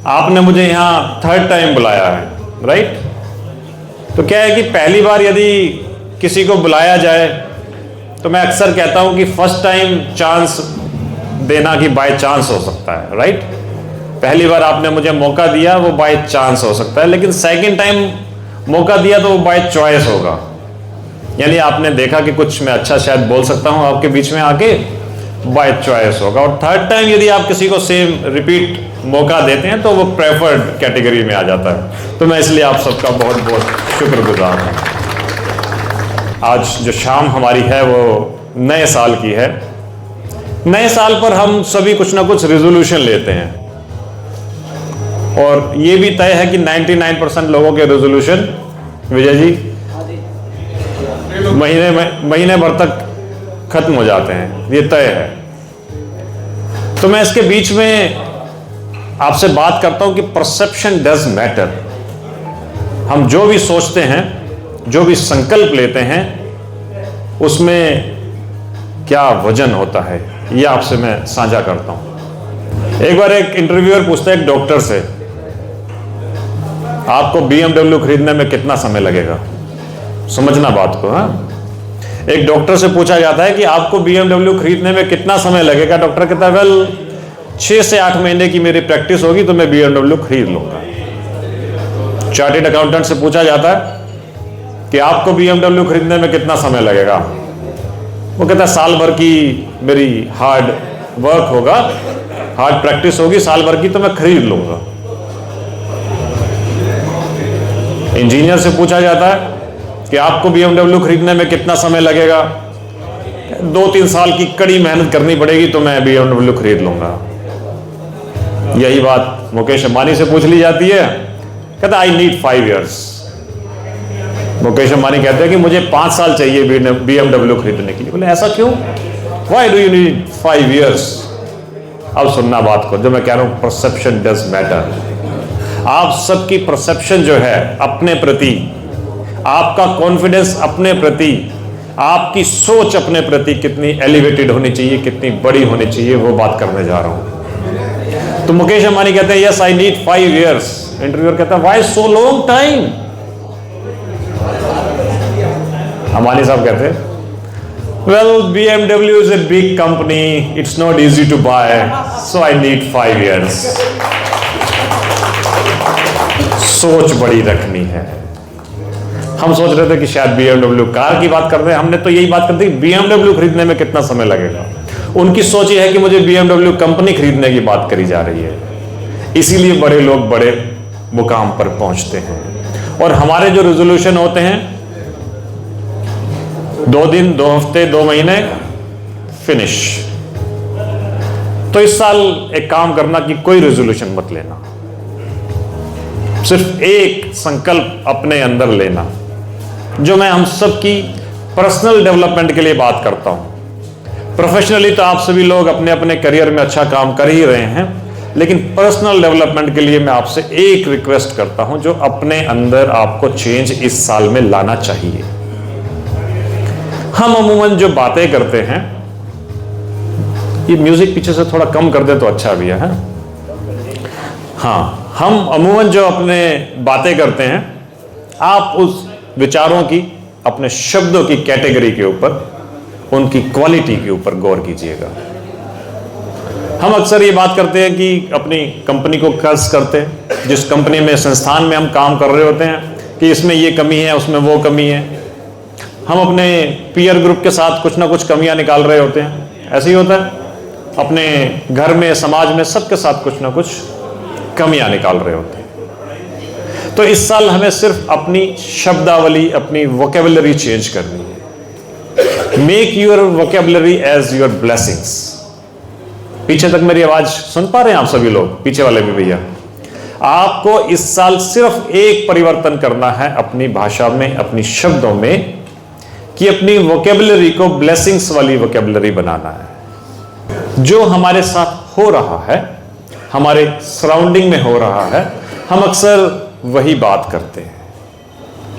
आपने मुझे यहाँ थर्ड टाइम बुलाया है, राइट? तो क्या है कि पहली बार यदि किसी को बुलाया जाए तो मैं अक्सर कहता हूं कि फर्स्ट टाइम चांस देना कि बाय चांस हो सकता है, राइट? पहली बार आपने मुझे मौका दिया वो बाय चांस हो सकता है, लेकिन सेकंड टाइम मौका दिया तो वो बाय चॉइस होगा। यानी आपने देखा कि कुछ मैं अच्छा शायद बोल सकता हूं आपके बीच में आके, बाय चॉइस होगा। और थर्ड टाइम यदि आप किसी को सेम रिपीट मौका देते हैं तो वो प्रेफर्ड कैटेगरी में आ जाता है। तो मैं इसलिए आप सबका बहुत बहुत शुक्रगुजार हूं। आज जो शाम हमारी है वो नए साल की है। नए साल पर हम सभी कुछ ना कुछ रेजोल्यूशन लेते हैं, और ये भी तय है कि 99% लोगों के रेजोल्यूशन, विजय जी, महीने भर तक खत्म हो जाते हैं, ये तय है। तो मैं इसके बीच में आपसे बात करता हूं कि परसेप्शन डज मैटर। हम जो भी सोचते हैं, जो भी संकल्प लेते हैं, उसमें क्या वजन होता है, ये आपसे मैं साझा करता हूं। एक बार एक इंटरव्यूअर पूछता है एक डॉक्टर से, आपको BMW खरीदने में कितना समय लगेगा? समझना बात को। हाँ, एक डॉक्टर से पूछा जाता है कि आपको BMW खरीदने में कितना समय लगेगा? डॉक्टर कहता है, वेल 6 से 8 महीने की मेरी प्रैक्टिस होगी तो मैं BMW खरीद लूंगा। चार्टेड अकाउंटेंट से पूछा जाता है कि आपको BMW खरीदने में कितना समय लगेगा? वो कहता है, साल भर की मेरी हार्ड वर्क होगा, हार्ड प्रैक्टिस होगी साल भर की, तो मैं खरीद लूंगा। इंजीनियर से पूछा जाता है कि आपको BMW खरीदने में कितना समय लगेगा? 2-3 साल की कड़ी मेहनत करनी पड़ेगी तो मैं BMW खरीद लूंगा। यही बात मुकेश अंबानी से पूछ ली जाती है, कहता आई नीड 5 years। मुकेश अंबानी कहते हैं कि मुझे 5 साल चाहिए BMW खरीदने के लिए। बोले ऐसा क्यों? Why do you need 5 years? अब सुनना बात को, जो मैं कह रहा हूं परसेप्शन डज मैटर। आप सबकी परसेप्शन जो है अपने प्रति, आपका कॉन्फिडेंस अपने प्रति, आपकी सोच अपने प्रति कितनी एलिवेटेड होनी चाहिए, कितनी बड़ी होनी चाहिए, वो बात करने जा रहा हूं। तो मुकेश अंबानी कहते हैं, yes I need 5 years। Interviewer कहता है, why so long time? Ambani साहब कहते हैं, well BMW is a big company, it's not easy to buy, so I need 5 years। सोच बड़ी रखनी है। हम सोच रहे थे कि शायद BMW कार की बात कर रहे हैं, हमने तो यही बात करते कि BMW खरीदने में कितना समय लगेगा। उनकी सोच ये है कि मुझे BMW कंपनी खरीदने की बात करी जा रही है। इसीलिए बड़े लोग बड़े मुकाम पर पहुंचते हैं। और हमारे जो रेजोल्यूशन होते हैं, 2 दिन, 2 हफ्ते, 2 महीने, फिनिश। तो इस साल एक काम करना कि कोई रेजोल्यूशन मत लेना, सिर्फ एक संकल्प अपने अंदर लेना, जो मैं हम सबकी पर्सनल डेवलपमेंट के लिए बात करता हूं। प्रोफेशनली तो आप सभी लोग अपने अपने करियर में अच्छा काम कर ही रहे हैं, लेकिन पर्सनल डेवलपमेंट के लिए मैं आपसे एक रिक्वेस्ट करता हूं, जो अपने अंदर आपको चेंज इस साल में लाना चाहिए। हम अमूमन जो बातें करते हैं, ये म्यूजिक पीछे से थोड़ा कम कर दे तो अच्छा भी है। हाँ, हम अमूमन जो अपने बातें करते हैं, आप उस विचारों की, अपने शब्दों की कैटेगरी के ऊपर, उनकी क्वालिटी के ऊपर गौर कीजिएगा। हम अक्सर ये बात करते हैं कि अपनी कंपनी को कर्ज करते हैं, जिस कंपनी में, संस्थान में हम काम कर रहे होते हैं, कि इसमें ये कमी है, उसमें वो कमी है। हम अपने पीयर ग्रुप के साथ कुछ ना कुछ कमियां निकाल रहे होते हैं, ऐसे ही होता है। अपने घर में, समाज में, सबके साथ कुछ ना कुछ कमियां निकाल रहे होते हैं। तो इस साल हमें सिर्फ अपनी शब्दावली, अपनी वोकेबुलरी चेंज करनी है। Make your vocabulary as your blessings. पीछे तक मेरी आवाज सुन पा रहे हैं आप सभी लोग, पीछे वाले भी भैया? आपको इस साल सिर्फ एक परिवर्तन करना है अपनी भाषा में, अपनी शब्दों में, कि अपनी वोकेबुलरी को ब्लेसिंग्स वाली वोकेबुलरी बनाना है। जो हमारे साथ हो रहा है, हमारे सराउंडिंग में हो रहा है, हम अक्सर वही बात करते हैं,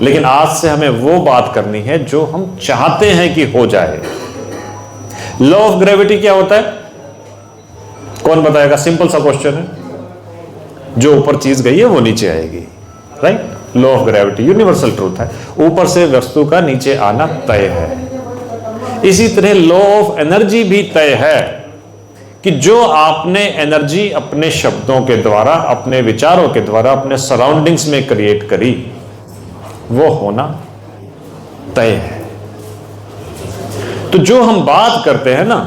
लेकिन आज से हमें वो बात करनी है जो हम चाहते हैं कि हो जाए। लॉ ऑफ ग्रेविटी क्या होता है? कौन बताएगा? सिंपल सा क्वेश्चन है। जो ऊपर चीज गई है वो नीचे आएगी, right. Law of gravity universal truth है, ऊपर से वस्तु का नीचे आना तय है। इसी तरह लॉ ऑफ एनर्जी भी तय है कि जो आपने एनर्जी अपने शब्दों के द्वारा, अपने विचारों के द्वारा, अपने सराउंडिंग्स में क्रिएट करी, वो होना तय है। तो जो हम बात करते हैं ना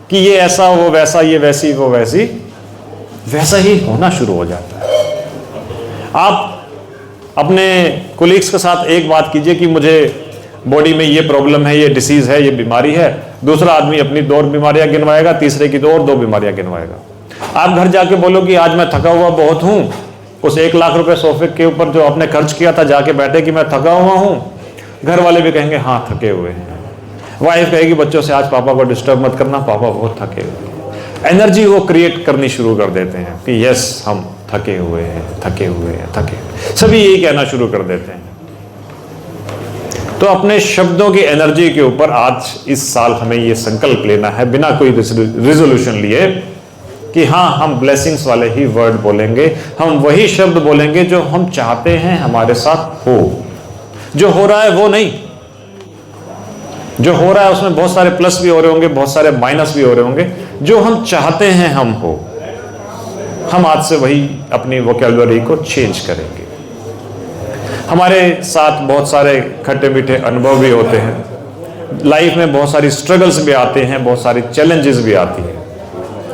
कि ये ऐसा वो वैसा, ये वैसी वो वैसी, वैसा ही होना शुरू हो जाता है। आप अपने कोलीग्स के साथ एक बात कीजिए कि मुझे बॉडी में ये प्रॉब्लम है, ये डिसीज है, ये बीमारी है, दूसरा आदमी अपनी 2 बीमारियां गिनवाएगा, तीसरे की 2 और 2 बीमारियां गिनवाएगा। आप घर जाके बोलो कि आज मैं थका हुआ बहुत हूं, उस 1 लाख रुपए सोफे के ऊपर जो आपने खर्च किया था जाके बैठे कि मैं थका हुआ हूं, घर वाले भी कहेंगे हाँ थके हुए हैं। वाइफ कहेगी बच्चों से आज पापा को डिस्टर्ब मत करना, पापा बहुत थके हुए हैं। एनर्जी वो क्रिएट करनी शुरू कर देते हैं कि यस हम थके हुए हैं, थके हुए हैं, थके, सभी यही कहना शुरू कर देते हैं। तो अपने शब्दों की एनर्जी के ऊपर आज इस साल हमें ये संकल्प लेना है बिना कोई रिजोल्यूशन लिए कि हाँ हम ब्लेसिंग्स वाले ही वर्ड बोलेंगे, हम वही शब्द बोलेंगे जो हम चाहते हैं हमारे साथ हो। जो हो रहा है वो नहीं, जो हो रहा है उसमें बहुत सारे प्लस भी हो रहे होंगे, बहुत सारे माइनस भी हो रहे होंगे, जो हम चाहते हैं हम हो, हम आज से वही अपनी वोकैब्युलरी को चेंज करेंगे। हमारे साथ बहुत सारे खट्टे मीठे अनुभव भी होते हैं, लाइफ में बहुत सारी स्ट्रगल्स भी आते हैं, बहुत सारी चैलेंजेस भी आती हैं,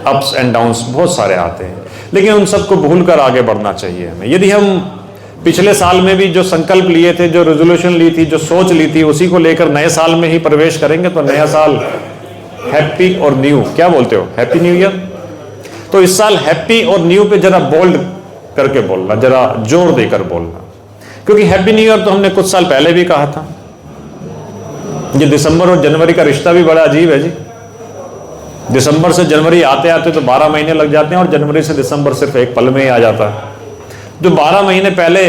अप्स एंड डाउन्स बहुत सारे आते हैं, लेकिन उन सबको भूलकर आगे बढ़ना चाहिए हमें। यदि हम पिछले साल में भी जो संकल्प लिए थे, जो रेजोल्यूशन ली थी, जो सोच ली थी, उसी को लेकर नए साल में ही प्रवेश करेंगे तो नया साल हैप्पी और न्यू, क्या बोलते हो, हैप्पी न्यू ईयर। तो इस साल हैप्पी और न्यू पे जरा बोल्ड करके बोलना, जरा जोर देकर बोलना, क्योंकि हैप्पी न्यू ईयर तो हमने कुछ साल पहले भी कहा था। ये दिसंबर और जनवरी का रिश्ता भी बड़ा अजीब है जी। दिसंबर से जनवरी आते आते तो 12 महीने लग जाते हैं और जनवरी से दिसंबर सिर्फ एक पल में ही आ जाता है। जो 12 महीने पहले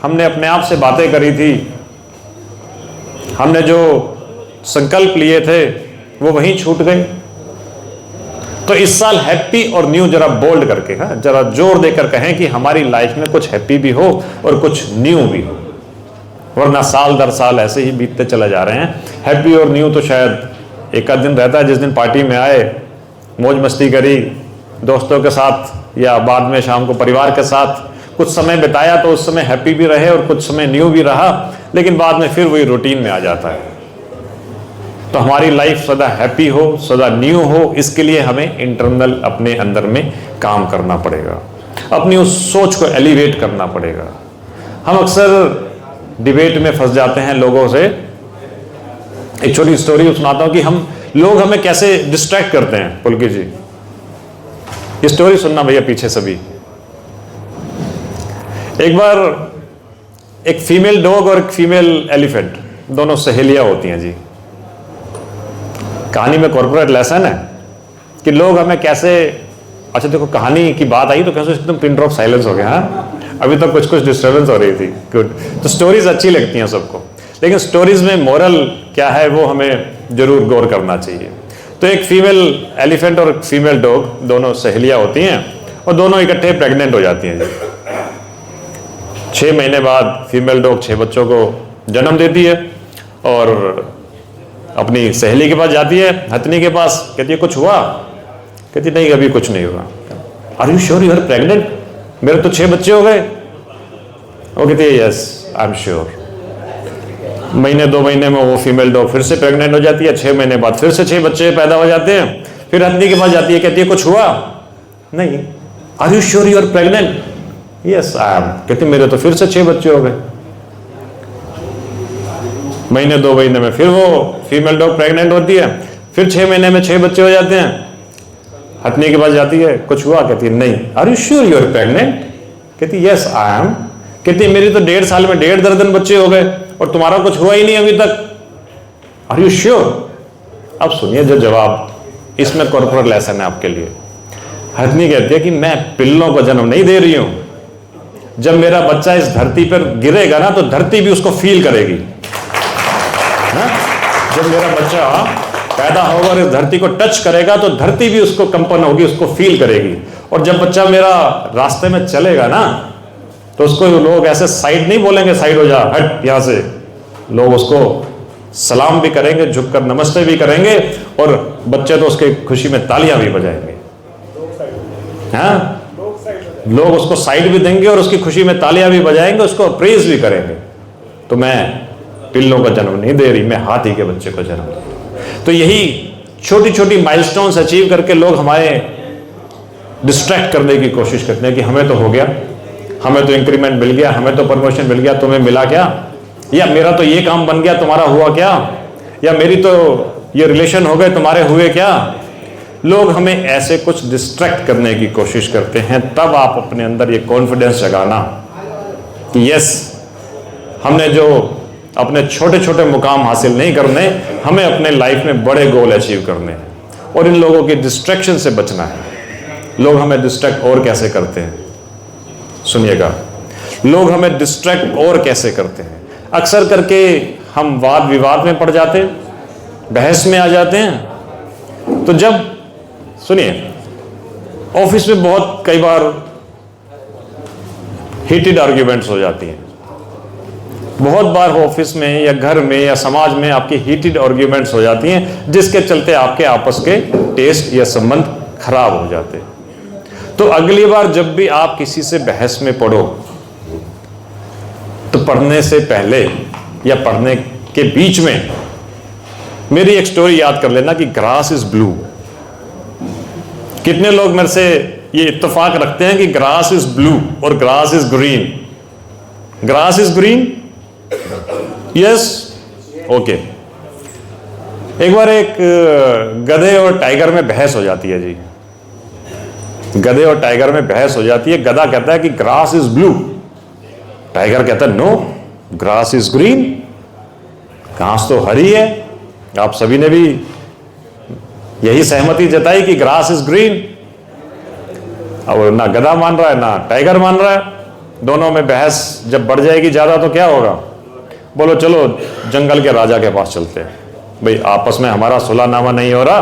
हमने अपने आप से बातें करी थी, हमने जो संकल्प लिए थे वो वहीं छूट गए। तो इस साल हैप्पी और न्यू जरा बोल्ड करके, जरा जोर देकर कहें कि हमारी लाइफ में कुछ हैप्पी भी हो और कुछ न्यू भी हो, वरना साल दर साल ऐसे ही बीतते चले जा रहे हैं। हैप्पी और न्यू तो शायद एक आध दिन रहता है, जिस दिन पार्टी में आए, मौज मस्ती करी दोस्तों के साथ या बाद में शाम को परिवार के साथ कुछ समय बिताया, तो उस समय हैप्पी भी रहे और कुछ समय न्यू भी रहा, लेकिन बाद में फिर वही रूटीन में आ जाता है। तो हमारी लाइफ सदा हैप्पी हो, सदा न्यू हो, इसके लिए हमें इंटरनल अपने अंदर में काम करना पड़ेगा, अपनी उस सोच को एलिवेट करना पड़ेगा। हम अक्सर डिबेट में फंस जाते हैं लोगों से। एक छोटी स्टोरी सुनाता हूं कि हम लोग हमें कैसे डिस्ट्रैक्ट करते हैं। पुलकी जी ये स्टोरी सुनना भैया पीछे सभी। एक बार एक फीमेल डॉग और एक फीमेल एलिफेंट, दोनों सहेलियां होती हैं जी। कहानी में कॉर्पोरेट लेसन है कि लोग हमें कैसे, अच्छा देखो कहानी की बात आई तो कैसे एकदम पिन ड्रॉप साइलेंस हो गया। हाँ अभी तक कुछ डिस्टर्बेंस हो रही थी, गुड। तो स्टोरीज अच्छी लगती हैं सबको, लेकिन स्टोरीज में मोरल क्या है वो हमें जरूर गौर करना चाहिए। तो एक फीमेल एलिफेंट और एक फीमेल डॉग, दोनों सहेलियां होती हैं और दोनों इकट्ठे प्रेग्नेंट हो जाती हैं जी। 6 महीने बाद फीमेल डॉग 6 बच्चों को जन्म देती है और अपनी सहेली के पास जाती है, हथनी के पास, कहती है कुछ हुआ? कहती नहीं अभी कुछ नहीं हुआ। Are you sure you are pregnant? मेरे तो 6 बच्चे हो गए। वो कहती है यस आई एम श्योर। महीने 2 महीने में वो फीमेल डॉग फिर से प्रेग्नेंट हो जाती है, 6 महीने बाद फिर से 6 बच्चे पैदा हो जाते हैं। फिर हथनी के पास जाती है, कहती है कुछ हुआ? नहीं। Are you sure you are pregnant? Yes I am. कहती मेरे तो फिर से 6 बच्चे हो गए। महीने 2 महीने में फिर वो फीमेल डॉग प्रेग्नेंट होती है, फिर 6 महीने में 6 बच्चे हो जाते हैं। हथनी के पास जाती है, कुछ हुआ? कहती है नहीं। Are you sure you are pregnant? कहती यस आई एम। कहती मेरी तो 1.5 साल में 1.5 दर्जन बच्चे हो गए और तुम्हारा कुछ हुआ ही नहीं अभी तक। Are you sure? अब सुनिए जो जवाब, इसमें कॉर्पोरेट लेसन है आपके लिए। हथनी कहती है कि मैं पिल्लों को जन्म नहीं दे रही हूं, जब मेरा बच्चा इस धरती पर गिरेगा ना तो धरती भी उसको फील करेगी। जब मेरा बच्चा पैदा होगा और इस धरती को टच करेगा तो धरती भी उसको कंपन होगी, उसको फील करेगी। और जब बच्चा मेरा रास्ते में चलेगा ना, तो उसको लोग ऐसे साइड नहीं बोलेंगे, साइड हो जा, हट यहां से। लोग उसको सलाम भी करेंगे, झुककर नमस्ते भी करेंगे, और बच्चे तो उसके खुशी में तालियां भी बजाएंगे। हाँ, लोग उसको साइड भी देंगे और उसकी खुशी में तालियां भी बजाएंगे, उसको प्रेज भी करेंगे। तो मैं पिल्लों का जन्म नहीं दे रही, मैं हाथी के बच्चे को जन्म दे रही। तो यही छोटी छोटी माइलस्टोन्स अचीव करके लोग हमारे डिस्ट्रैक्ट करने की कोशिश करते हैं कि हमें तो हो गया, हमें तो इंक्रीमेंट मिल गया, हमें तो प्रमोशन मिल गया, तुम्हें मिला क्या? या मेरा तो ये काम बन गया, तुम्हारा हुआ क्या? या मेरी तो ये रिलेशन हो गए, तुम्हारे हुए क्या? लोग हमें ऐसे कुछ डिस्ट्रैक्ट करने की कोशिश करते हैं। तब आप अपने अंदर ये कॉन्फिडेंस जगाना कि यस, हमने जो अपने छोटे छोटे मुकाम हासिल नहीं करने, हमें अपने लाइफ में बड़े गोल अचीव करने हैं, और इन लोगों की डिस्ट्रैक्शन से बचना है। लोग हमें डिस्ट्रैक्ट और कैसे करते हैं, सुनिएगा। लोग हमें डिस्ट्रैक्ट और कैसे करते हैं? अक्सर करके हम वाद विवाद में पड़ जाते हैं, बहस में आ जाते हैं। तो जब, सुनिए, ऑफिस में बहुत कई बार हीटेड आर्ग्यूमेंट्स हो जाती हैं। बहुत बार ऑफिस में या घर में या समाज में आपकी हीटेड आर्ग्यूमेंट्स हो जाती हैं, जिसके चलते आपके आपस के टेस्ट या संबंध खराब हो जाते हैं। तो अगली बार जब भी आप किसी से बहस में पढ़ो, तो पढ़ने से पहले या पढ़ने के बीच में मेरी एक स्टोरी याद कर लेना कि ग्रास इज ब्लू। कितने लोग मेरे से ये इत्तेफाक रखते हैं कि ग्रास इज ब्लू और grass is green? Grass is green? Yes, okay. एक बार एक गधे और टाइगर में बहस हो जाती है जी। गधे और टाइगर में बहस हो जाती है। गधा कहता है कि ग्रास इज ब्लू, टाइगर कहता है नो, ग्रास इज ग्रीन, घास तो हरी है। आप सभी ने भी यही सहमति जताई कि ग्रास इज ग्रीन। अब ना गधा मान रहा है ना टाइगर मान रहा है। दोनों में बहस जब बढ़ जाएगी ज्यादा तो क्या होगा? बोलो चलो जंगल के राजा के पास चलते हैं। भाई आपस में हमारा सुलहनामा नहीं हो रहा,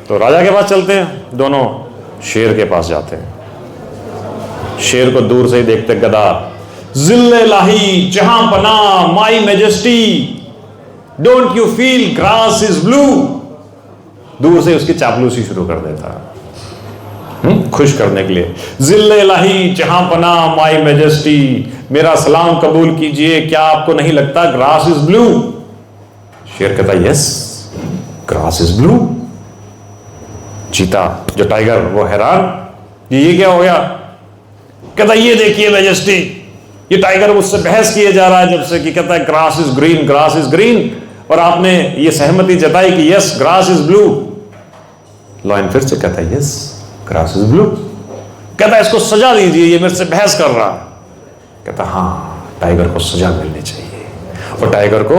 तो राजा के पास चलते हैं। दोनों शेर के पास जाते हैं। शेर को दूर से ही देखते गधा, जिल्ले लाही जहां पना my majesty, don't you feel grass is blue. दूर से उसकी चापलूसी शुरू कर देता है, खुश करने के लिए। जिल्ले लाही जहां पना माई मेजेस्टी, मेरा सलाम कबूल कीजिए, क्या आपको नहीं लगता ग्रास इज ब्लू? शेर कहता यस, ग्रास इज ब्लू। चीता जो टाइगर, वो हैरान, ये क्या हो गया? कहता ये देखिए मैजेस्टी, ये टाइगर मुझसे बहस किए जा रहा है जब से कि कहता है grass is green, grass is green, और आपने ये सहमति जताई कि yes grass is blue. Lion फिर से कहता है यस ग्रास इज ब्लू। कहता है इसको सजा दीजिए, ये मेरे से बहस कर रहा है। कहता हाँ, टाइगर को सजा मिलनी चाहिए, और टाइगर को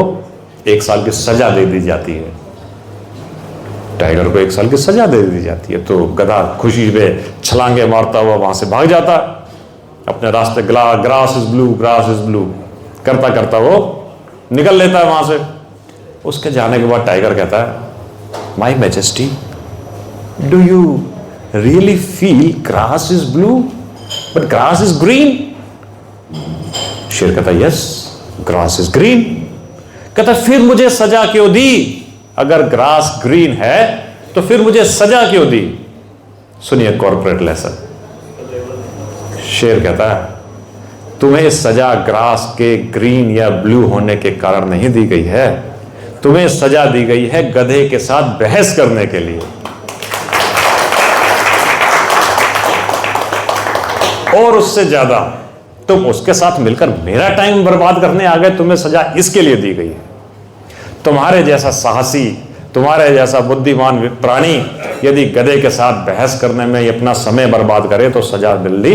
1 साल की सजा दे दी जाती है। टाइगर को 1 साल की सजा दे दी जाती है। तो गधा खुशी में छलांगे मारता हुआ वहां से भाग जाता अपने रास्ते। Grass is blue, grass is blue करता करता वो निकल लेता है वहां से। उसके जाने के बाद टाइगर कहता है my majesty, do you really feel grass is blue but grass is green? शेर कहता यस, ग्रास इज ग्रीन। कहता फिर मुझे सजा क्यों दी? अगर ग्रास ग्रीन है तो फिर मुझे सजा क्यों दी? सुनिए कॉर्पोरेट लेसन। शेर कहता है तुम्हें सजा ग्रास के ग्रीन या ब्लू होने के कारण नहीं दी गई है, तुम्हें सजा दी गई है गधे के साथ बहस करने के लिए। और उससे ज्यादा तुम उसके साथ मिलकर मेरा टाइम बर्बाद करने आ गए, तुम्हें सजा इसके लिए दी गई है। तुम्हारे जैसा साहसी, तुम्हारे जैसा बुद्धिमान प्राणी यदि गधे के साथ बहस करने में अपना समय बर्बाद करे तो सजा मिलनी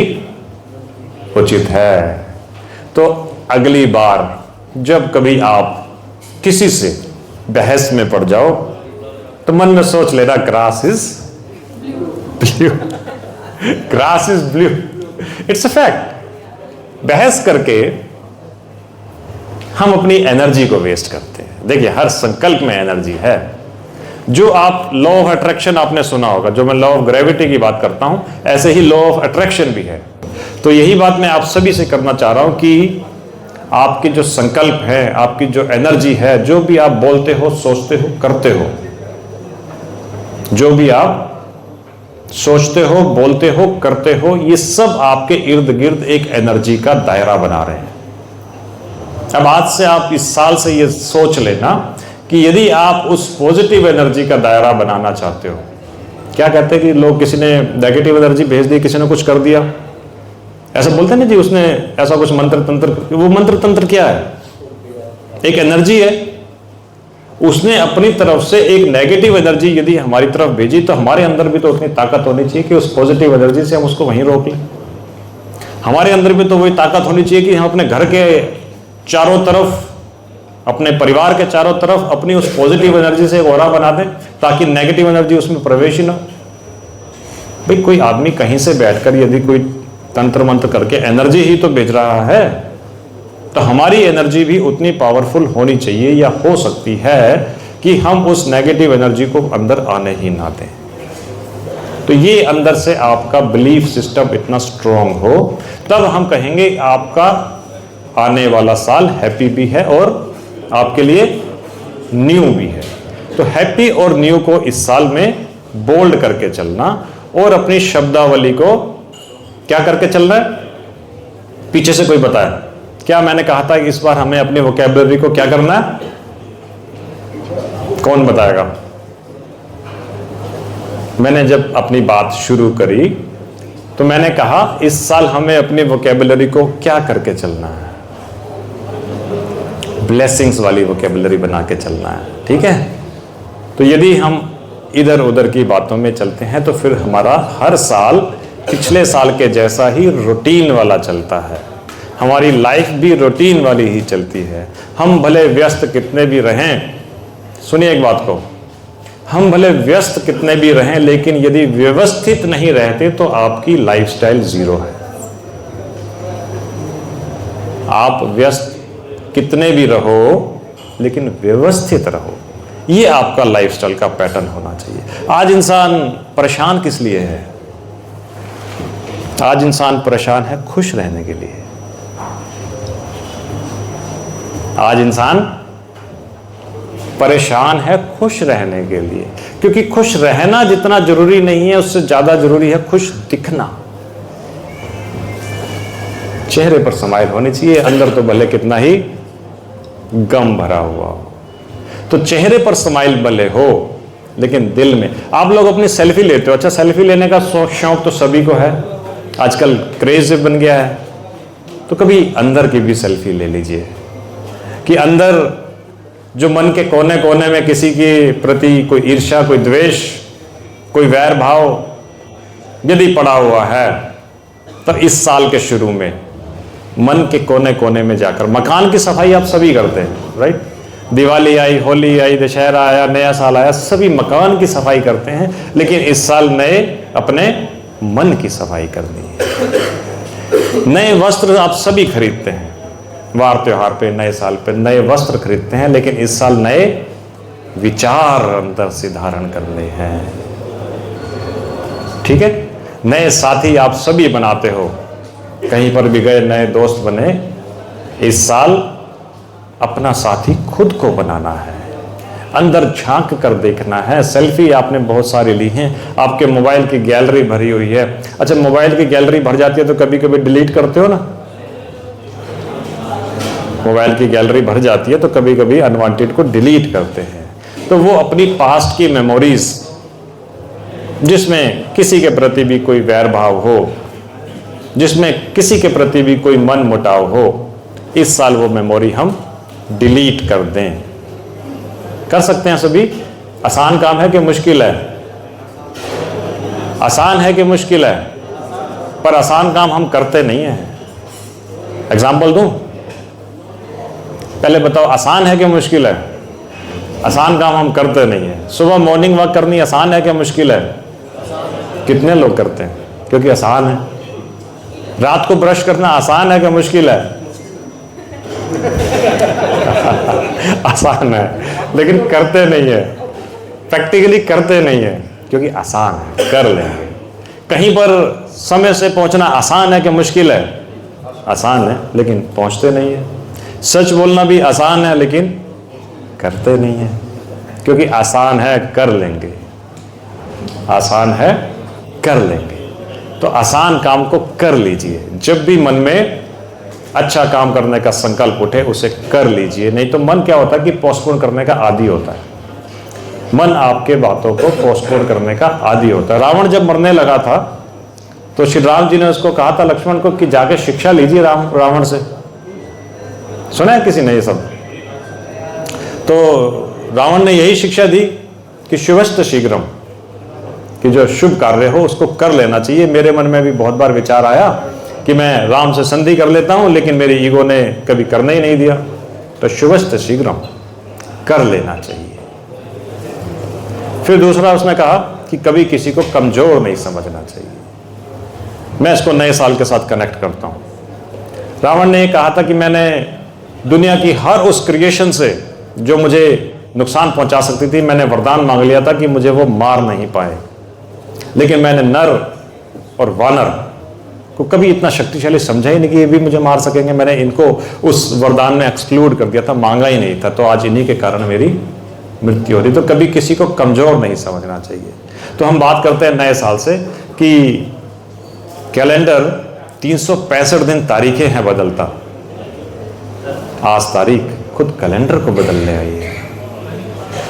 उचित है। तो अगली बार जब कभी आप किसी से बहस में पड़ जाओ तो मन में सोच लेना grass is blue, grass is blue. It's a fact. बहस करके हम अपनी एनर्जी को वेस्ट करते हैं। देखिए हर संकल्प में एनर्जी है। जो आप लॉ ऑफ अट्रैक्शन आपने सुना होगा, जो मैं लॉ ऑफ ग्रेविटी की बात करता हूं, ऐसे ही लॉ ऑफ अट्रैक्शन भी है। तो यही बात मैं आप सभी से करना चाह रहा हूं कि आपकी जो संकल्प है, आपकी जो एनर्जी है, जो भी आप बोलते हो, सोचते हो, करते हो, जो भी आप सोचते हो, बोलते हो, करते हो, ये सब आपके इर्द गिर्द एक एनर्जी का दायरा बना रहे हैं। अब आज से आप इस साल से ये सोच लेना कि यदि आप उस पॉजिटिव एनर्जी का दायरा बनाना चाहते हो, क्या कहते हैं कि लोग, किसी ने नेगेटिव एनर्जी भेज दी, किसी ने कुछ कर दिया, ऐसा बोलते हैं ना जी, उसने ऐसा कुछ मंत्र तंत्र, वो मंत्र तंत्र क्या है? एक एनर्जी है, उसने अपनी तरफ से एक नेगेटिव एनर्जी यदि हमारी तरफ भेजी, तो हमारे अंदर भी तो उतनी ताकत होनी चाहिए कि उस पॉजिटिव एनर्जी से हम उसको वहीं रोक लें। हमारे अंदर भी तो वही ताकत होनी चाहिए कि हम अपने घर के चारों तरफ, अपने परिवार के चारों तरफ अपनी उस पॉजिटिव एनर्जी से एक ऑरा बना दें, ताकि नेगेटिव एनर्जी उसमें प्रवेश ही ना। भाई कोई आदमी कहीं से बैठकर यदि कोई तंत्र मंत्र करके एनर्जी ही तो भेज रहा है, तो हमारी एनर्जी भी उतनी पावरफुल होनी चाहिए, या हो सकती है कि हम उस नेगेटिव एनर्जी को अंदर आने ही ना दें। तो ये अंदर से आपका बिलीफ सिस्टम इतना स्ट्रांग हो, तब हम कहेंगे आपका आने वाला साल हैप्पी भी है और आपके लिए न्यू भी है। तो हैप्पी और न्यू को इस साल में बोल्ड करके चलना, और अपनी शब्दावली को क्या करके चल रहा है? पीछे से कोई बताया क्या? मैंने कहा था कि इस बार हमें अपनी वोकैबुलरी को क्या करना है? कौन बताएगा? मैंने जब अपनी बात शुरू करी तो मैंने कहा इस साल हमें अपनी वोकैबुलरी को क्या करके चलना है? ब्लेसिंग्स वाली वोकैबुलरी बना के चलना है, ठीक है? तो यदि हम इधर उधर की बातों में चलते हैं तो फिर हमारा हर साल पिछले साल के जैसा ही रूटीन वाला चलता है, हमारी लाइफ भी रूटीन वाली ही चलती है। हम भले व्यस्त कितने भी रहें, सुनिए एक बात को, हम भले व्यस्त कितने भी रहें, लेकिन यदि व्यवस्थित नहीं रहते तो आपकी लाइफस्टाइल जीरो है। आप व्यस्त कितने भी रहो, लेकिन व्यवस्थित रहो, ये आपका लाइफस्टाइल का पैटर्न होना चाहिए। आज इंसान परेशान किस लिए है? आज इंसान परेशान है खुश रहने के लिए। आज इंसान परेशान है खुश रहने के लिए, क्योंकि खुश रहना जितना जरूरी नहीं है, उससे ज्यादा जरूरी है खुश दिखना। चेहरे पर स्माइल होनी चाहिए, अंदर तो भले कितना ही गम भरा हुआ हो। तो चेहरे पर स्माइल भले हो, लेकिन दिल में। आप लोग अपनी सेल्फी लेते हो, अच्छा सेल्फी लेने का शौक तो सभी को है, आजकल क्रेज बन गया है। तो कभी अंदर की भी सेल्फी ले लीजिए, कि अंदर जो मन के कोने कोने में किसी के प्रति कोई ईर्ष्या, कोई द्वेष, कोई वैर भाव यदि पड़ा हुआ है, तो इस साल के शुरू में मन के कोने कोने में जाकर, मकान की सफाई आप सभी करते हैं, राइट? दिवाली आई, होली आई, दशहरा आया, नया साल आया, सभी मकान की सफाई करते हैं, लेकिन इस साल नए अपने मन की सफाई करनी है। नए वस्त्र आप सभी खरीदते हैं, वार त्योहार पे, नए साल पे नए वस्त्र खरीदते हैं, लेकिन इस साल नए विचार अंदर से धारण करने हैं, ठीक है? नए साथी आप सभी बनाते हो, कहीं पर भी गए नए दोस्त बने। इस साल अपना साथी खुद को बनाना है, अंदर झांक कर देखना है। सेल्फी आपने बहुत सारी ली हैं, आपके मोबाइल की गैलरी भरी हुई है। अच्छा, मोबाइल की गैलरी भर जाती है तो कभी कभी डिलीट करते हो ना? मोबाइल की गैलरी भर जाती है तो कभी कभी अनवांटेड को डिलीट करते हैं। तो वो अपनी पास्ट की मेमोरीज, जिसमें किसी के प्रति भी कोई वैर भाव हो, जिसमें किसी के प्रति भी कोई मन मुटाव हो, इस साल वो मेमोरी हम डिलीट कर दें। कर सकते हैं सभी? आसान काम है कि मुश्किल है? आसान है कि मुश्किल है? पर आसान काम हम करते नहीं हैं। एग्जाम्पल दूं? पहले बताओ, आसान है कि मुश्किल है? आसान काम हम करते नहीं है। सुबह मॉर्निंग वॉक करनी आसान है कि मुश्किल है? कितने लोग करते हैं? क्योंकि आसान है। रात को ब्रश करना आसान है कि मुश्किल है? आसान है, लेकिन करते नहीं है। प्रैक्टिकली करते नहीं है क्योंकि आसान है, कर लेंगे। कहीं पर समय से पहुंचना आसान है कि मुश्किल है? आसान है, लेकिन पहुंचते नहीं है। सच बोलना भी आसान है, लेकिन करते नहीं है क्योंकि आसान है, कर लेंगे। आसान है, कर लेंगे। तो आसान काम को कर लीजिए। जब भी मन में अच्छा काम करने का संकल्प उठे उसे कर लीजिए। नहीं तो मन क्या होता है कि पोस्टपोन करने का आदी होता है। मन आपके बातों को पोस्टपोन करने का आदी होता है। रावण जब मरने लगा था तो श्री राम जी ने उसको कहा था, लक्ष्मण को, कि जाके शिक्षा लीजिए रावण से। सुना है किसी ने ये सब? तो रावण ने यही शिक्षा दी कि शुभस्त शीघ्रम, कि जो शुभ कार्य हो उसको कर लेना चाहिए। मेरे मन में भी बहुत बार विचार आया कि मैं राम से संधि कर लेता हूं, लेकिन मेरी ईगो ने कभी करने ही नहीं दिया। तो शुभस्त शीघ्रम, कर लेना चाहिए। फिर दूसरा उसने कहा कि कभी किसी को कमजोर नहीं समझना चाहिए। मैं इसको नए साल के साथ कनेक्ट करता हूं। रावण ने कहा था कि मैंने दुनिया की हर उस क्रिएशन से जो मुझे नुकसान पहुंचा सकती थी, मैंने वरदान मांग लिया था कि मुझे वो मार नहीं पाए, लेकिन मैंने नर और वानर को कभी इतना शक्तिशाली समझा ही नहीं कि ये भी मुझे मार सकेंगे। मैंने इनको उस वरदान में एक्सक्लूड कर दिया था, मांगा ही नहीं था। तो आज इन्हीं के कारण मेरी मृत्यु हो रही। तो कभी किसी को कमजोर नहीं समझना चाहिए। तो हम बात करते हैं नए साल से कि कैलेंडर 365 दिन तारीखें हैं बदलता। आज तारीख खुद कैलेंडर को बदलने आई है।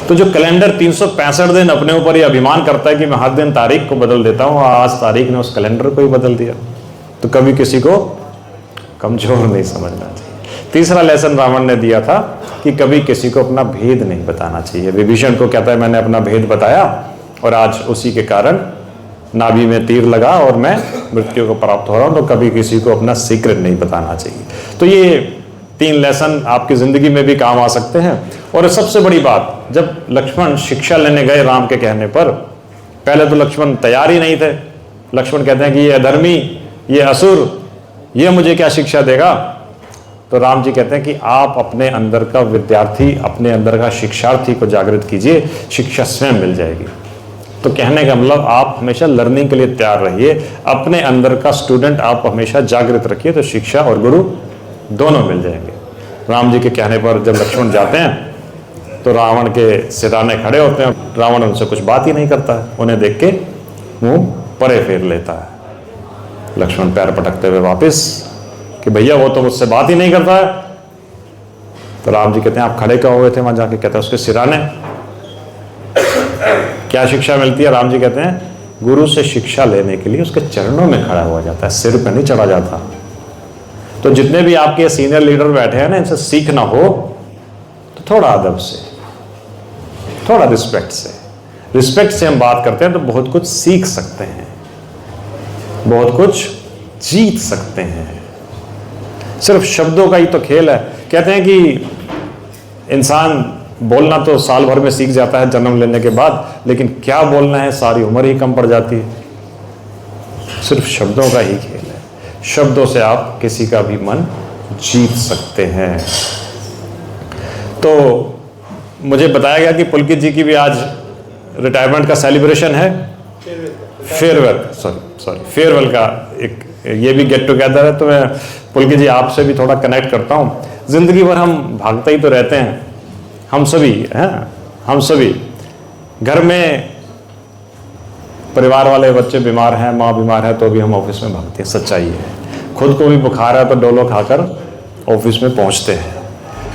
तो जो कैलेंडर 365 दिन अपने ऊपर ही अभिमान करता है कि मैं हर दिन तारीख को बदल देता हूं, आज तारीख ने उस कैलेंडर को ही बदल दिया। तो कभी किसी को कमजोर नहीं समझना चाहिए। तीसरा लेसन रावण ने दिया था कि कभी किसी को अपना भेद नहीं बताना चाहिए। विभीषण को कहता है, मैंने अपना भेद बताया और आज उसी के कारण नाभि में तीर लगा और मैं मृत्यु को प्राप्त हो रहा हूं। तो कभी किसी को अपना सीक्रेट नहीं बताना चाहिए। तो ये 3 लेसन आपकी जिंदगी में भी काम आ सकते हैं। और सबसे बड़ी बात, जब लक्ष्मण शिक्षा लेने गए राम के कहने पर, पहले तो लक्ष्मण तैयार ही नहीं थे। लक्ष्मण कहते हैं कि ये अधर्मी, ये असुर, ये मुझे क्या शिक्षा देगा? तो राम जी कहते हैं कि आप अपने अंदर का विद्यार्थी, अपने अंदर का शिक्षार्थी को जागृत कीजिए, शिक्षा स्वयं मिल जाएगी। तो कहने का मतलब आप हमेशा लर्निंग के लिए तैयार रहिए। अपने अंदर का स्टूडेंट आप हमेशा जागृत रखिए, तो शिक्षा और गुरु दोनों मिल जाएंगे। राम जी के कहने पर जब लक्ष्मण जाते हैं तो रावण के सिराने खड़े होते हैं। रावण उनसे कुछ बात ही नहीं करता है, उन्हें देख के मुंह परे फेर लेता है। लक्ष्मण पैर पटकते हुए वापस कि भैया वो तो मुझसे बात ही नहीं करता है। तो राम जी कहते हैं, आप खड़े क्यों हुए थे वहां जाके? कहते हैं, उसके सिराने। क्या शिक्षा मिलती है? राम जी कहते हैं, गुरु से शिक्षा लेने के लिए उसके चरणों में खड़ा हुआ जाता है, सिर पर नहीं चढ़ा जाता। तो जितने भी आपके सीनियर लीडर बैठे हैं ना, इनसे सीखना हो तो थोड़ा अदब से, थोड़ा रिस्पेक्ट से। रिस्पेक्ट से हम बात करते हैं तो बहुत कुछ सीख सकते हैं, बहुत कुछ जीत सकते हैं। सिर्फ शब्दों का ही तो खेल है। कहते हैं कि इंसान बोलना तो साल भर में सीख जाता है जन्म लेने के बाद, लेकिन क्या बोलना है सारी उम्र ही कम पड़ जाती है। सिर्फ शब्दों का ही खेल है। शब्दों से आप किसी का भी मन जीत सकते हैं। तो मुझे बताया गया कि पुलकित जी की भी आज रिटायरमेंट का सेलिब्रेशन है, फेयरवेल का एक ये भी गेट टुगेदर है। तो मैं पुलकित जी आपसे भी थोड़ा कनेक्ट करता हूँ। जिंदगी भर हम भागते ही तो रहते हैं, हम सभी हैं। हम सभी घर में परिवार वाले बच्चे बीमार हैं, माँ बीमार है, तो भी हम ऑफिस में भागते हैं, सच्चाई है। खुद को भी बुखार है तो डोलो खाकर ऑफिस में पहुंचते हैं।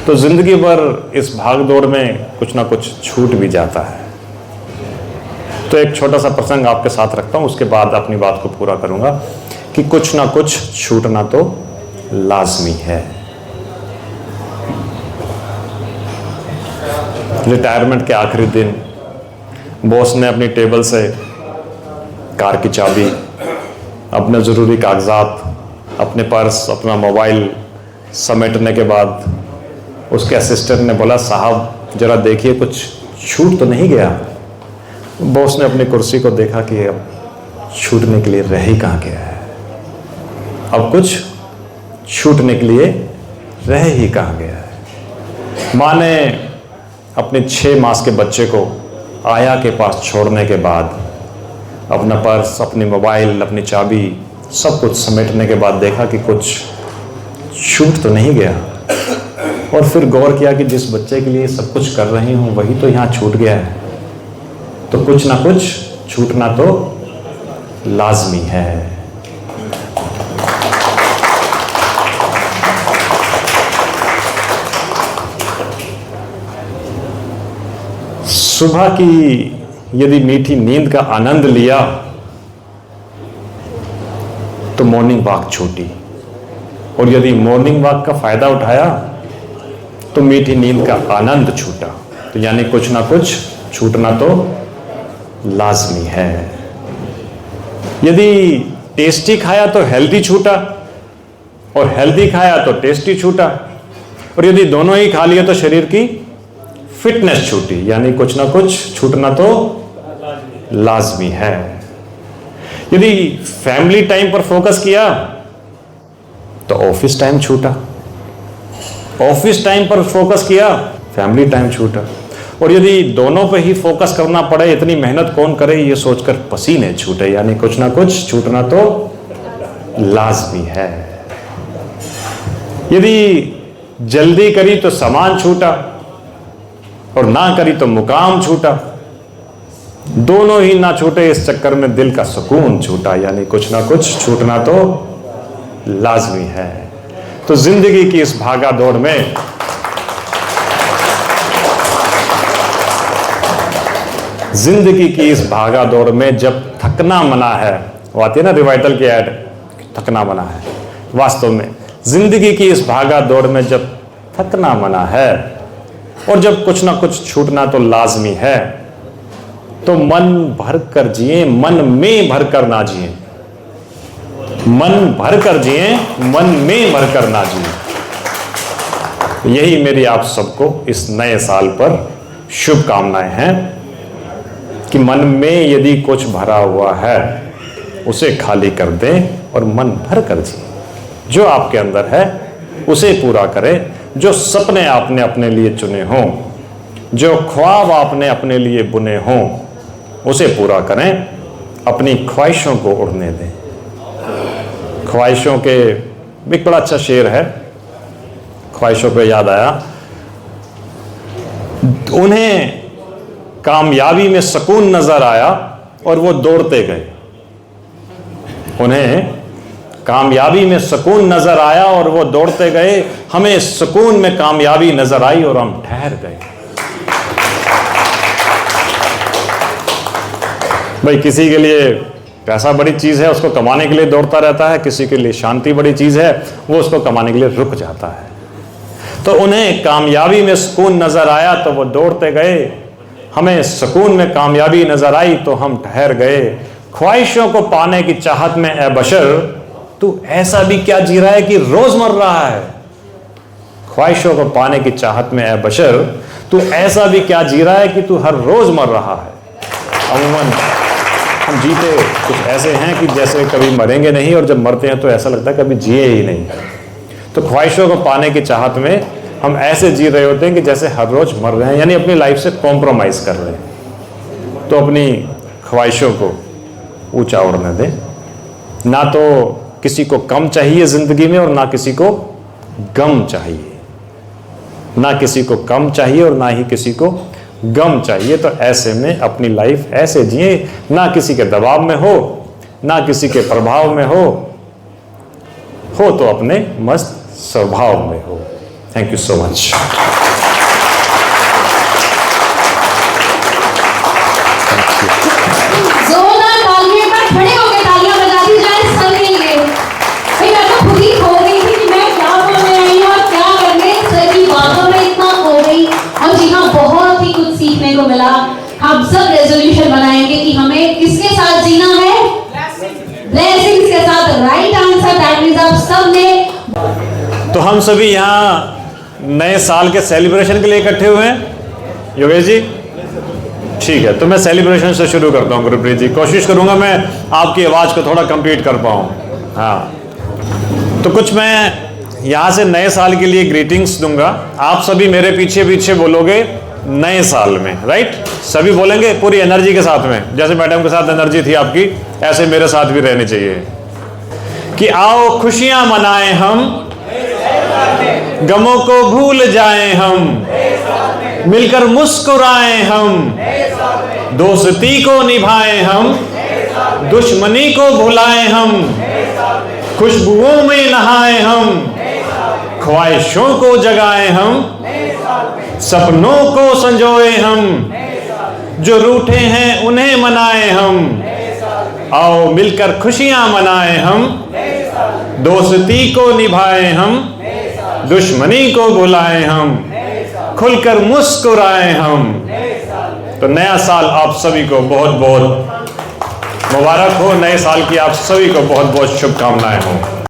तो जिंदगी भर इस भाग दौड़ में कुछ ना कुछ छूट भी जाता है। तो एक छोटा सा प्रसंग आपके साथ रखता हूं, उसके बाद अपनी बात को पूरा करूंगा कि कुछ ना कुछ छूटना तो लाजमी है। रिटायरमेंट के आखिरी दिन बॉस ने अपनी टेबल से कार की चाबी, अपने ज़रूरी कागजात, अपने पर्स, अपना मोबाइल समेटने के बाद उसके असिस्टेंट ने बोला, साहब जरा देखिए कुछ छूट तो नहीं गया। बॉस ने अपनी कुर्सी को देखा कि अब छूटने के लिए रह ही कहाँ गया है, अब कुछ छूटने के लिए रह ही कहाँ गया है। माँ ने अपने 6 मास के बच्चे को आया के पास छोड़ने के बाद अपना पर्स, अपनी मोबाइल, अपनी चाबी सब कुछ समेटने के बाद देखा कि कुछ छूट तो नहीं गया, और फिर गौर किया कि जिस बच्चे के लिए सब कुछ कर रही हूँ वही तो यहाँ छूट गया है, तो कुछ ना कुछ छूटना तो लाजमी है। सुबह की यदि मीठी नींद का आनंद लिया तो मॉर्निंग वॉक छूटी, और यदि मॉर्निंग वॉक का फायदा उठाया तो मीठी नींद का आनंद छूटा। तो यानी कुछ ना कुछ छूटना तो लाजमी है। यदि टेस्टी खाया तो हेल्दी छूटा, और हेल्दी खाया तो टेस्टी छूटा, और यदि दोनों ही खा लिए तो शरीर की फिटनेस छूटी। यानी कुछ ना कुछ छूटना तो लाजमी है। यदि फैमिली टाइम पर फोकस किया तो ऑफिस टाइम छूटा, ऑफिस टाइम पर फोकस किया फैमिली टाइम छूटा, और यदि दोनों पे ही फोकस करना पड़े, इतनी मेहनत कौन करे ये सोचकर पसीने छूटे। यानी कुछ ना कुछ छूटना तो लाजमी है। यदि जल्दी करी तो सामान छूटा, और ना करी तो मुकाम छूटा। दोनों ही ना छूटे, इस चक्कर में दिल का सुकून छूटा। यानी कुछ ना कुछ छूटना तो लाजमी है। तो जिंदगी की इस भागा दौड़ में जब थकना मना है, वो आती है ना रिवाइटल की ऐड, थकना मना है। वास्तव में जिंदगी की इस भागा दौड़ में जब थकना मना है और जब कुछ ना कुछ छूटना तो लाजमी है, तो मन भर कर जिए, मन में भर कर ना जिए। मन भर कर जिए, मन में भर कर ना जिए। यही मेरी आप सबको इस नए साल पर शुभकामनाएं हैं कि मन में यदि कुछ भरा हुआ है उसे खाली कर दें और मन भर कर जिए। जो आपके अंदर है उसे पूरा करें। जो सपने आपने अपने लिए चुने हों, जो ख्वाब आपने अपने लिए बुने हों, उसे पूरा करें। अपनी ख्वाहिशों को उड़ने दें। ख्वाहिशों के एक बड़ा अच्छा शेर है, ख्वाहिशों पे याद आया। उन्हें कामयाबी में सुकून नजर आया और वो दौड़ते गए। उन्हें कामयाबी में सुकून नजर आया और वो दौड़ते गए। हमें सुकून में कामयाबी नजर आई और हम ठहर गए। भाई किसी के लिए पैसा बड़ी चीज है, उसको कमाने के लिए दौड़ता रहता है। किसी के लिए शांति बड़ी चीज है, वो उसको कमाने के लिए रुक जाता है। तो उन्हें कामयाबी में सुकून नजर आया तो वो दौड़ते गए। हमें सुकून में कामयाबी नजर आई तो हम ठहर गए। ख्वाहिशों को पाने की चाहत में ए बशर, तू ऐसा भी क्या जी रहा है कि रोज मर रहा है। ख्वाहिशों को पाने की चाहत में ए बशर, तू ऐसा भी क्या जी रहा है कि तू हर रोज मर रहा है। अमूमन हम जीते कुछ ऐसे हैं कि जैसे कभी मरेंगे नहीं, और जब मरते हैं तो ऐसा लगता है कभी जिए ही नहीं। तो ख्वाहिशों को पाने की चाहत में हम ऐसे जी रहे होते हैं कि जैसे हर रोज मर रहे हैं, यानी अपनी लाइफ से कॉम्प्रोमाइज कर रहे हैं। तो अपनी ख्वाहिशों को ऊंचा उड़ने दें। ना तो किसी को कम चाहिए जिंदगी में और ना किसी को गम चाहिए। ना किसी को कम चाहिए और ना ही किसी को गम चाहिए। तो ऐसे में अपनी लाइफ ऐसे जिए, ना किसी के दबाव में हो, ना किसी के प्रभाव में हो तो अपने मस्त स्वभाव में हो। Thank you so much. जोरदार तालियों पर खड़े होकर तालियां बजा दी जाए सबके लिए। भाई मैं तो खुद ही खो गई थी कि मैं क्या बोलने आई हूँ और क्या करने, सर की बातों में इतना खो गई। और जी हाँ, बहुत ही कुछ सीखने को मिला। हम सब रेजोल्यूशन बनाएंगे कि हमें किसके साथ जीना है, ब्लेसिंग्स के साथ। राइट आंसर, दैट मींस आप सब ने। तो हम सभी यहाँ नए साल के सेलिब्रेशन के लिए इकट्ठे हुए हैं योगेश जी। ठीक है, तो मैं सेलिब्रेशन से शुरू करता हूँ गुरप्रीत जी। कोशिश करूंगा मैं आपकी आवाज़ को थोड़ा कंप्लीट कर पाऊँ। हाँ, तो कुछ मैं यहाँ से नए साल के लिए ग्रीटिंग्स दूंगा। आप सभी मेरे पीछे पीछे बोलोगे नए साल में, राइट? सभी बोलेंगे पूरी एनर्जी के साथ में, जैसे मैडम के साथ एनर्जी थी आपकी, ऐसे मेरे साथ भी रहनी चाहिए कि आओ खुशियां मनाएं हम, गमों को भूल जाएं हम, मिलकर मुस्कुराएं हम, दोस्ती को निभाएं हम, दुश्मनी को भुलाएं हम, खुशबुओं में नहाएं हम, ख्वाहिशों को जगाएं हम, सपनों को संजोए हम, जो रूठे हैं उन्हें मनाएं हम, आओ मिलकर खुशियां मनाएं हम, दोस्ती को निभाएं हम, दुश्मनी को भुलाएं हम, खुलकर मुस्कुराएं हम। तो नया साल आप सभी को बहुत बहुत मुबारक हो, नए साल की आप सभी को बहुत बहुत शुभकामनाएं हो।